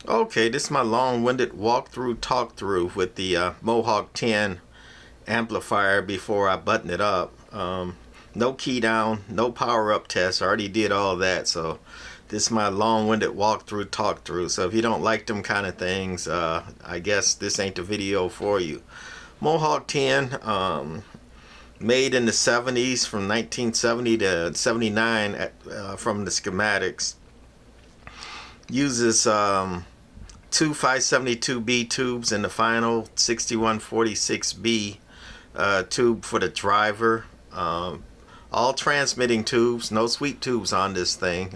Okay, this is my long-winded walkthrough talk-through with the Mohawk 10 amplifier before I button it up. No key down, no power up test. I already did all that, so this is my long-winded walkthrough talk-through. So if you don't like them kind of things, I guess this ain't the video for you. Mohawk 10, made in the 70s, from 1970 to 79 from the schematics. Uses two 572B tubes in the final 6146B tube for the driver. All transmitting tubes, no sweep tubes on this thing.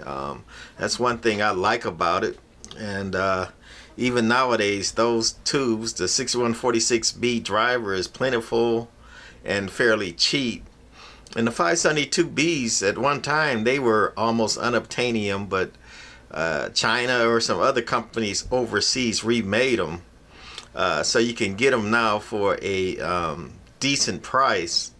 That's one thing I like about it. And even nowadays, those tubes, the 6146B driver is plentiful and fairly cheap. And the 572Bs at one time, they were almost unobtainium, but China or some other companies overseas remade them, so you can get them now for a decent price.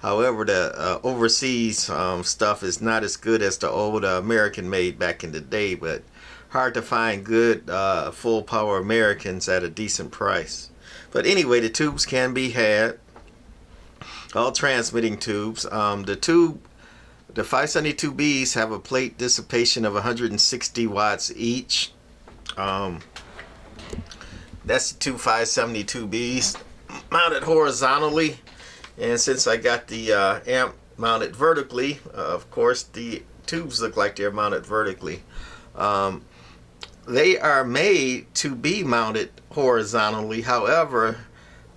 However, the overseas stuff is not as good as the old American made back in the day, but hard to find good full power Americans at a decent price. But anyway, the tubes can be had, all transmitting tubes. The 572Bs have a plate dissipation of 160 watts each. That's the two 572Bs mounted horizontally. And since I got the amp mounted vertically, of course the tubes look like they're mounted vertically. They are made to be mounted horizontally. However,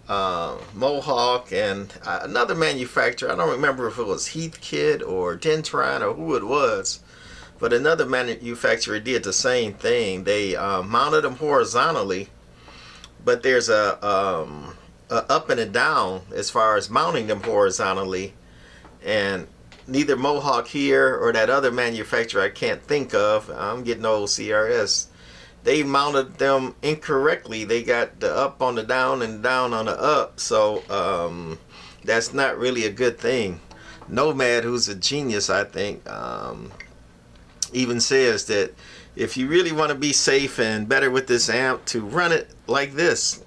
Mohawk and another manufacturer, I don't remember if it was Heathkit or Dentron or who it was, but another manufacturer did the same thing. They mounted them horizontally, but there's a up and a down as far as mounting them horizontally, and neither Mohawk here or that other manufacturer I can't think of, I'm getting old CRS, they mounted them incorrectly. They got the up on the down and down on the up, so that's not really a good thing. Nomad, who's a genius, I think, even says that if you really want to be safe and better with this amp, to run it like this.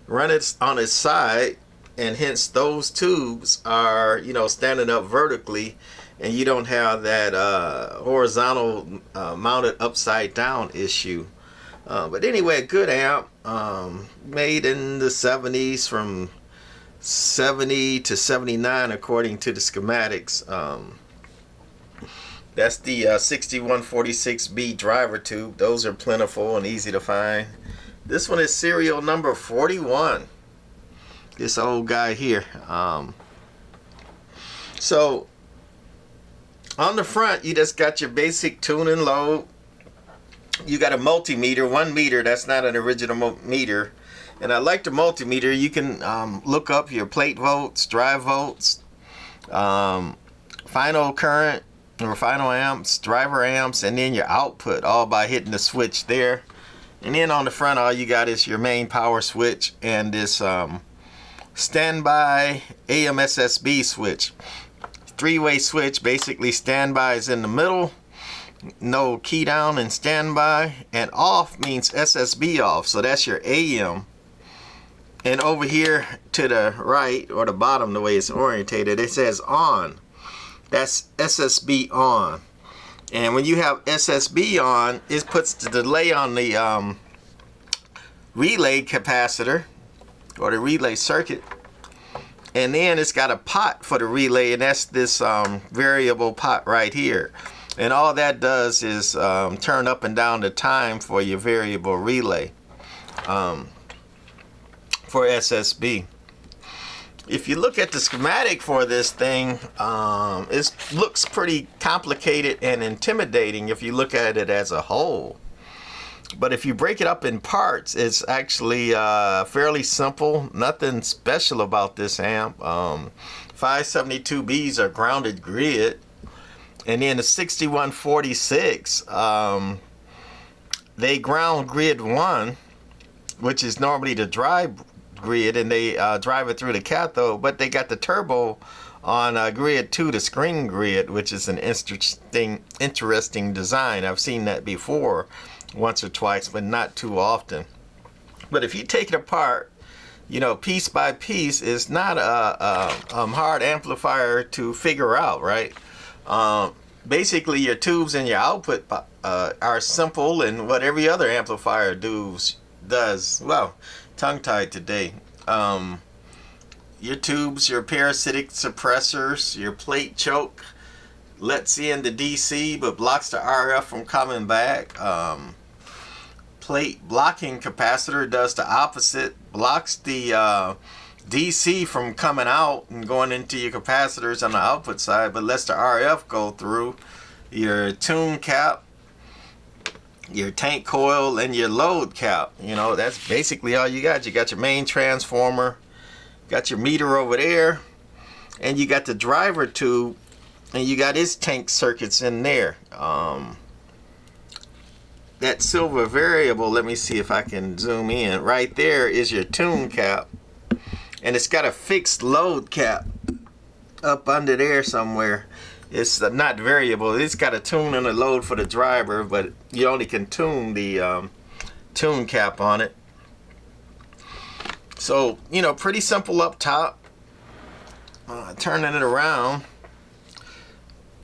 Run it on its side, and hence those tubes are, standing up vertically, and you don't have that horizontal mounted upside down issue. But anyway, a good amp, made in the 70s, from 70 to 79 according to the schematics. That's the 6146B driver tube. Those are plentiful and easy to find. This one is serial number 41. This old guy here. So on the front, you just got your basic tune and load. You got a multimeter, 1 meter. That's not an original meter. And I like the multimeter. You can look up your plate volts, drive volts, final current or final amps, driver amps, and then your output, all by hitting the switch there. And then on the front, all you got is your main power switch and this standby AM SSB switch. Three-way switch. Basically, standby is in the middle. No key down and standby. And off means SSB off. So that's your AM. And over here to the right, or the bottom, the way it's orientated, it says on. That's SSB on. And when you have SSB on, it puts the delay on the relay capacitor or the relay circuit. And then it's got a pot for the relay, and that's this variable pot right here. And all that does is turn up and down the time for your variable relay for SSB. If you look at the schematic for this thing, it looks pretty complicated and intimidating if you look at it as a whole. But if you break it up in parts, it's actually fairly simple. Nothing special about this amp. 572Bs are grounded grid. And then the 6146, they ground grid 1, which is normally the drive grid, and they drive it through the cathode, but they got the turbo on grid 2, the screen grid, which is an interesting design. I've seen that before. once or twice, but not too often. But if you take it apart, you know, piece by piece, it's not a hard amplifier to figure out, right? Basically, your tubes and your output are simple, and what every other amplifier does. Well, tongue-tied today. Your tubes, your parasitic suppressors, your plate choke lets in the DC but blocks the RF from coming back. Plate blocking capacitor does the opposite, blocks the DC from coming out and going into your capacitors on the output side, but lets the RF go through. Your tune cap, your tank coil, and your load cap. You know, that's basically all you got. You got your main transformer, got your meter over there, and you got the driver tube, and you got its tank circuits in there. That silver variable, let me see if I can zoom in. Right there is your tune cap, and it's got a fixed load cap up under there somewhere. It's not variable. It's got a tune and a load for the driver, but you only can tune the tune cap on it. So, you know, pretty simple up top. Turning it around.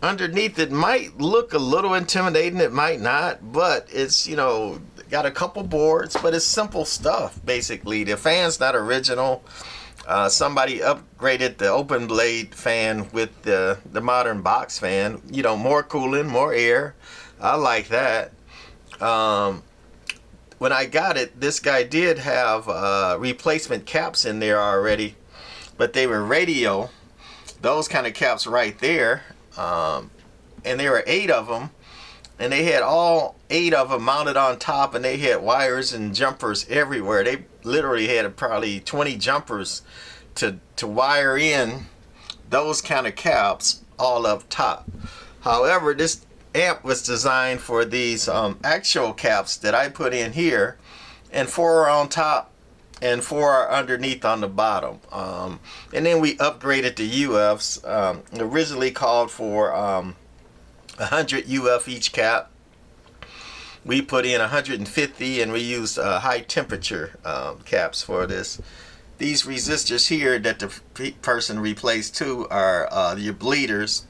Underneath, it might look a little intimidating, it might not, but it's, you know, got a couple boards, but it's simple stuff, basically. The fan's not original. Somebody upgraded the open blade fan with the modern box fan. You know, more cooling, more air. I like that. When I got it, this guy did have replacement caps in there already, but they were radio. Those kind of caps right there. And there were 8 of them, and they had all 8 of them mounted on top, and they had wires and jumpers everywhere. They literally had probably 20 jumpers to wire in those kind of caps all up top. However, this amp was designed for these actual caps that I put in here, and 4 are on top and 4 are underneath on the bottom. And then we upgraded the UFs. Originally called for 100 UF each cap. We put in 150, and we used high temperature caps for this. These resistors here that the person replaced too are your bleeders.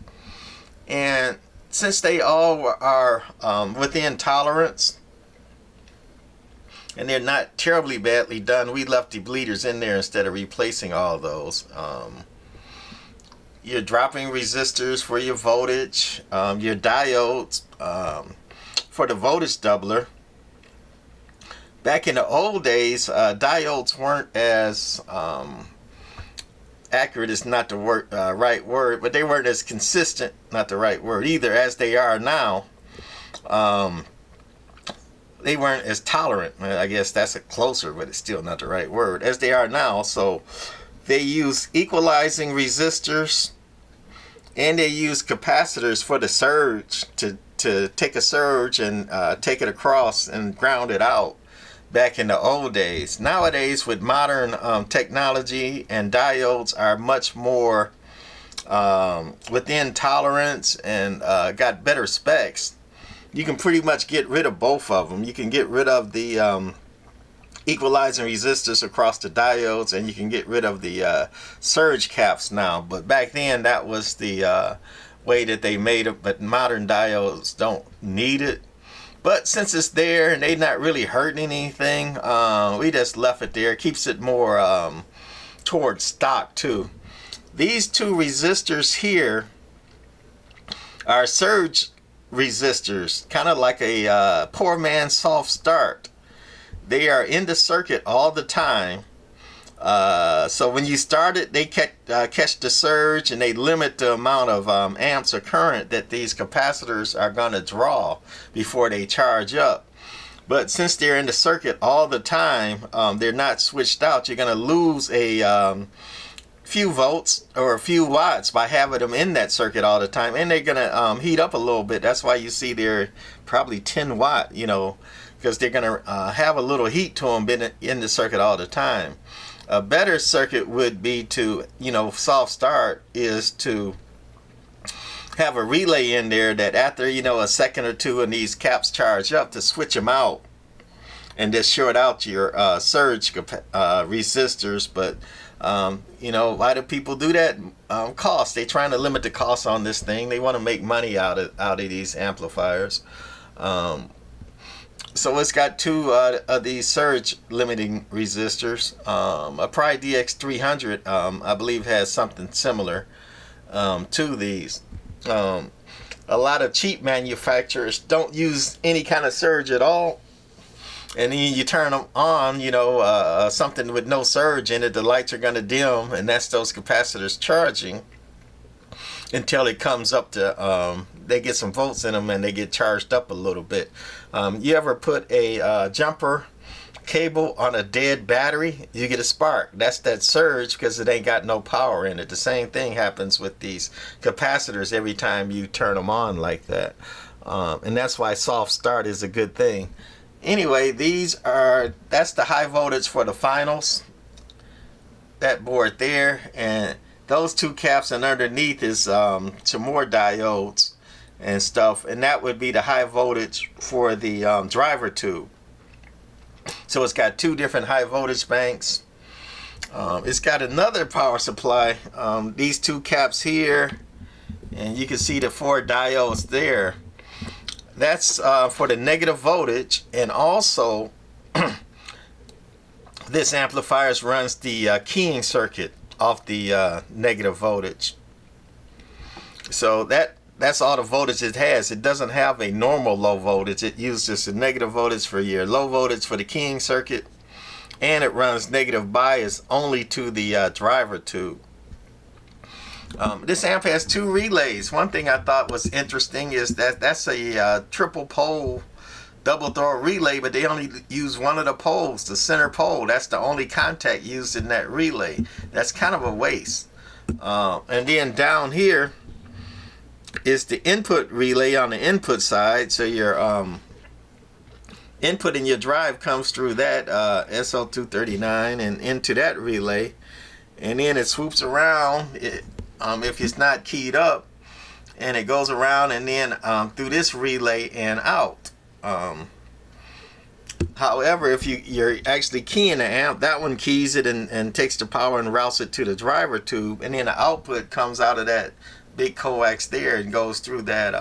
And since they all are within tolerance, and they're not terribly badly done, we left the bleeders in there instead of replacing all those. Your dropping resistors for your voltage, your diodes for the voltage doubler. Back in the old days, diodes weren't as accurate is not the right word, but they weren't as consistent, not the right word either, as they are now. They weren't as tolerant. I guess that's a closer, but it's still not the right word, as they are now. So they use equalizing resistors, and they use capacitors for the surge to take a surge and take it across and ground it out back in the old days. Nowadays, with modern technology, and diodes are much more within tolerance and got better specs, you can pretty much get rid of both of them. You can get rid of the equalizing resistors across the diodes, and you can get rid of the surge caps now. But back then, that was the way that they made it. But modern diodes don't need it. But since it's there and they're not really hurting anything, we just left it there. It keeps it more towards stock too. These 2 resistors here are surge resistors, kind of like a poor man's soft start. They are in the circuit all the time. So when you start it, they catch the surge, and they limit the amount of amps or current that these capacitors are going to draw before they charge up. But since they're in the circuit all the time, they're not switched out. You're going to lose a few volts or a few watts by having them in that circuit all the time, and they're going to heat up a little bit. That's why you see they're probably 10 watt, you know, because they're going to have a little heat to them in the circuit all the time. A better circuit would be to, you know, soft start is to have a relay in there that after, you know, a second or two and these caps charge up, to switch them out and just short out your surge resistors. But you know, why do people do that? Cost. They're trying to limit the cost on this thing. They want to make money out of these amplifiers. So it's got two of these surge limiting resistors. A Pry DX300, I believe, has something similar to these. A lot of cheap manufacturers don't use any kind of surge at all. And then you turn them on, you know, something with no surge in it, the lights are going to dim, and that's those capacitors charging until it comes up to, they get some volts in them and they get charged up a little bit. You ever put a jumper cable on a dead battery? You get a spark. That's that surge because it ain't got no power in it. The same thing happens with these capacitors every time you turn them on like that. And that's why soft start is a good thing. Anyway, that's the high voltage for the finals, that board there, and those two caps, and underneath is some more diodes and stuff, and that would be the high voltage for the driver tube. So it's got two different high voltage banks. It's got another power supply, these two caps here, and you can see the 4 diodes there. That's for the negative voltage, and also this amplifier runs the keying circuit off the negative voltage. So that's all the voltage it has. It doesn't have a normal low voltage. It uses the negative voltage for your low voltage for the keying circuit, and it runs negative bias only to the driver tube. This amp has 2 relays. One thing I thought was interesting is that's a triple pole double throw relay, but they only use one of the poles, the center pole. That's the only contact used in that relay. That's kind of a waste. And then down here is the input relay on the input side. So your input in your drive comes through that SL239 and into that relay, and then it swoops around if it's not keyed up, and it goes around and then through this relay and out. However, if you're actually keying the amp, that one keys it and takes the power and routes it to the driver tube, and then the output comes out of that big coax there and goes through that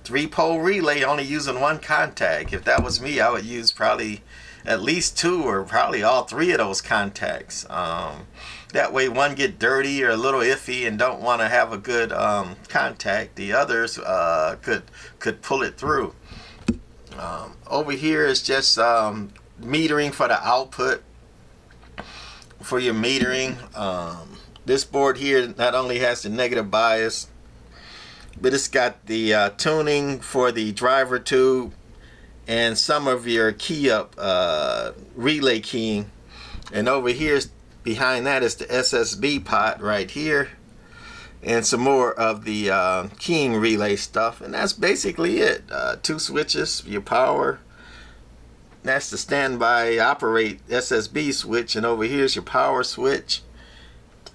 3-pole relay, only using one contact. If that was me, I would use probably at least 2 or probably all 3 of those contacts. That way one get dirty or a little iffy and don't want to have a good contact. The others could pull it through. Over here is just metering for the output for your metering. This board here not only has the negative bias, but it's got the tuning for the driver tube and some of your key up relay keying. And over here behind that is the SSB pot right here, and some more of the keying relay stuff, and that's basically it. 2 switches, your power, that's the standby operate SSB switch, and over here's your power switch,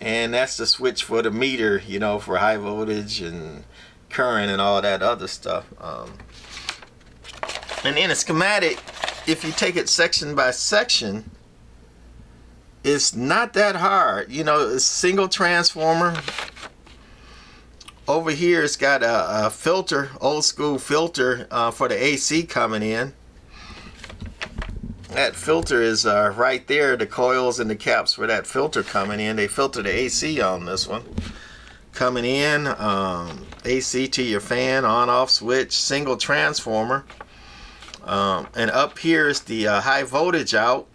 and that's the switch for the meter, you know, for high voltage and current and all that other stuff. And in a schematic, if you take it section by section, it's not that hard. You know, it's single transformer. Over here it's got a filter, old school filter for the AC coming in. That filter is right there, the coils and the caps for that filter coming in. They filter the AC on this one. Coming in, AC to your fan, on off switch, single transformer. And up here is the high voltage out.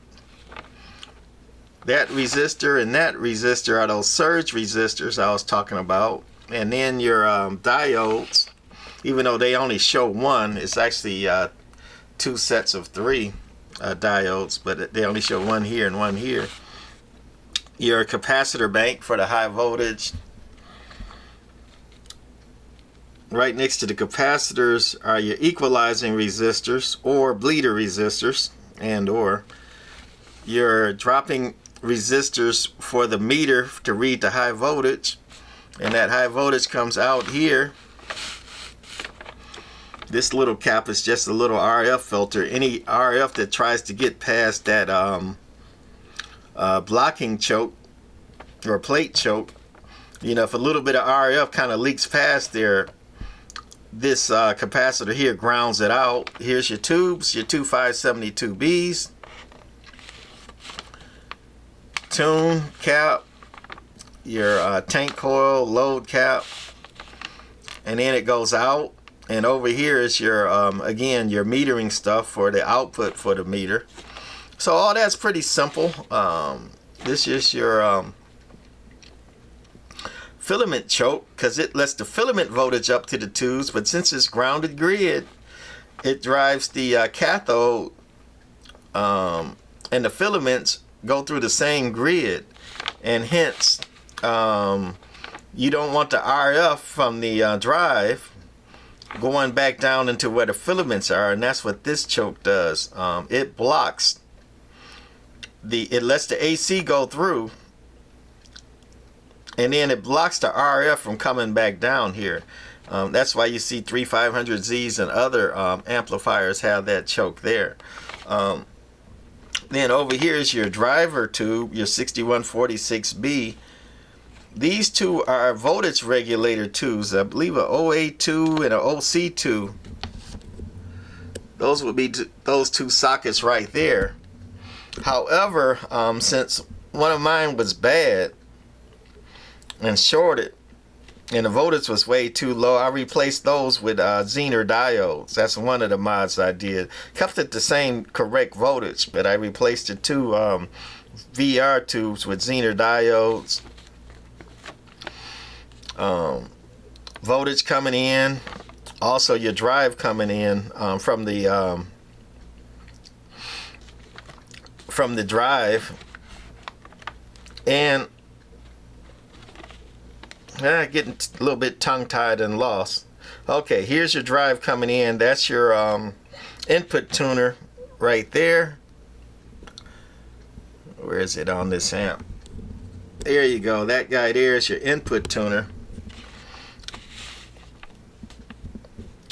That resistor and that resistor are those surge resistors I was talking about. And then your diodes, even though they only show 1, it's actually 2 sets of 3 diodes, but they only show 1 here and 1 here. Your capacitor bank for the high voltage. Right next to the capacitors are your equalizing resistors or bleeder resistors, and or your dropping resistors for the meter to read the high voltage. and that high voltage comes out here. This little cap is just a little RF filter. Any RF that tries to get past that blocking choke or plate choke, you know, if a little bit of RF kind of leaks past there, this capacitor here grounds it out. Here's your tubes, your two 572Bs, tune cap, your tank coil, load cap, and then it goes out. And over here is your again, your metering stuff for the output for the meter. So all that's pretty simple. This is your filament choke, because it lets the filament voltage up to the tubes, but since it's grounded grid, it drives the cathode, and the filaments go through the same grid, and hence you don't want the RF from the drive going back down into where the filaments are, and that's what this choke does. It blocks it lets the AC go through, and then it blocks the RF from coming back down here. That's why you see 3500Zs and other amplifiers have that choke there. Then over here is your driver tube, your 6146B. These two are voltage regulator tubes. I believe a OA2 and a OC2. Those would be those two sockets right there. However, since one of mine was bad and shorted, and the voltage was way too low, I replaced those with Zener diodes. That's one of the mods I did. Kept it the same correct voltage, but I replaced the two VR tubes with Zener diodes. Voltage coming in, also your drive coming in from the drive, and getting a little bit tongue-tied and lost. Okay, here's your drive coming in. That's your input tuner right there. Where is it on this amp? There you go. That guy there is your input tuner.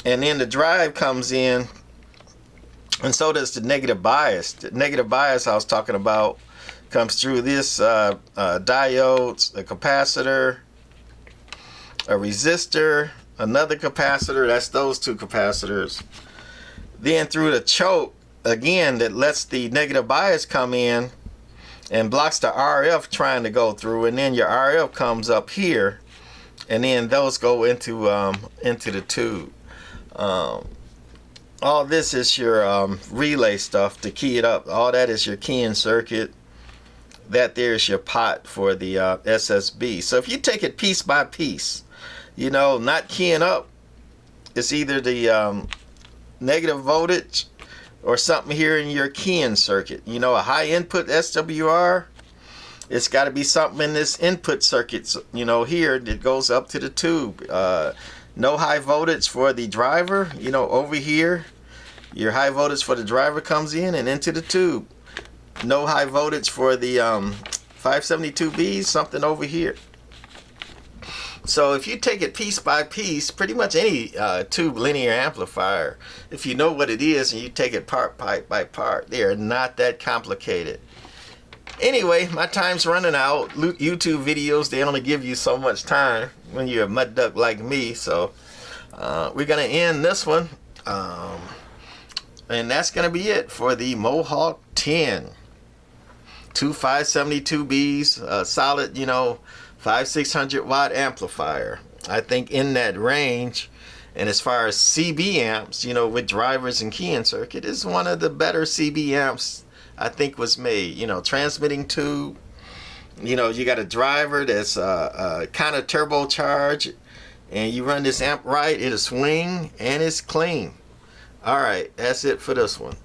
And then the drive comes in, and so does the negative bias. The negative bias I was talking about comes through this diodes, a capacitor, a resistor, another capacitor. That's those two capacitors. Then through the choke, again, that lets the negative bias come in and blocks the RF trying to go through, and then your RF comes up here, and then those go into the tube. All this is your relay stuff to key it up. All that is your keying circuit. That there is your pot for the SSB. So if you take it piece by piece, you know, not keying up, it's either the negative voltage or something here in your keying circuit. You know, a high input SWR, it's got to be something in this input circuit, you know, here that goes up to the tube. No high voltage for the driver, you know, over here your high voltage for the driver comes in and into the tube. No high voltage for the 572Bs, something over here. So if you take it piece by piece, pretty much any tube linear amplifier, if you know what it is and you take it part by part, they are not that complicated. Anyway, my time's running out. YouTube videos, they only give you so much time when you're a mud duck like me. So we're going to end this one. And that's going to be it for the Mohawk 10. Two 572Bs, solid, you know, 500-600 watt amplifier. I think in that range. And as far as CB amps, you know, with drivers and keying circuit, is one of the better CB amps I think was made. You know, transmitting tube, you know, you got a driver that's kind of turbocharged, and you run this amp right, it'll swing and it's clean. All right, that's it for this one.